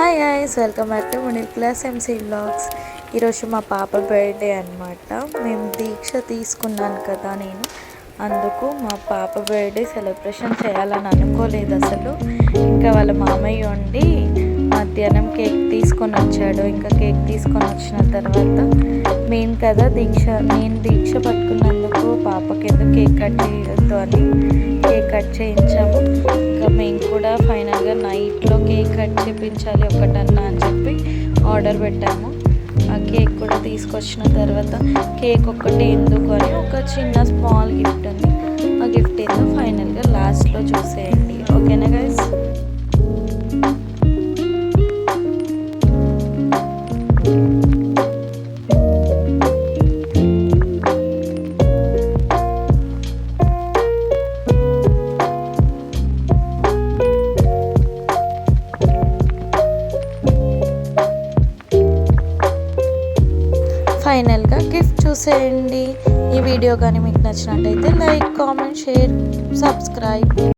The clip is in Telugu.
Hi guys, welcome back to middle class MC vlogs. ఈరోజు మా పాప బర్త్డే అనమాట. మేము దీక్ష తీసుకున్నాను కదా నేను, అందుకు మా పాప బర్త్డే సెలబ్రేషన్ చేయాలని అనుకోలేదు అసలు. ఇంకా వాళ్ళ మామయ్య ఉండి మధ్యాహ్నం కేక్ తీసుకొని వచ్చాడు. ఇంకా కేక్ తీసుకొని వచ్చిన తర్వాత నేను దీక్ష పట్టుకున్నందుకు పాపకి ఎందుకు కేక్ కట్ చేయొద్దు అని కేక్ కట్ చేయించాము. ఇంకా మేము కూడా ఫైనల్గా నైట్లో కేక్ కట్ చేయించాలి ఒకటన్నా అని చెప్పి ఆర్డర్ పెట్టాము. ఆ కేక్ కూడా తీసుకొచ్చిన తర్వాత కేక్ ఒక్కటి ఎందుకు అని ఒక చిన్న స్మాల్ గిఫ్ట్ ఉంది. ఆ గిఫ్ట్ ఏందో ఫైనల్గా లాస్ట్లో చూసేయండి. ఓకేనా గైస్? ఫైనల్గా గిఫ్ట్ చూసేయండి. ఈ వీడియో కానీ మీకు నచ్చినట్టయితే లైక్, కామెంట్, షేర్, సబ్స్క్రైబ్.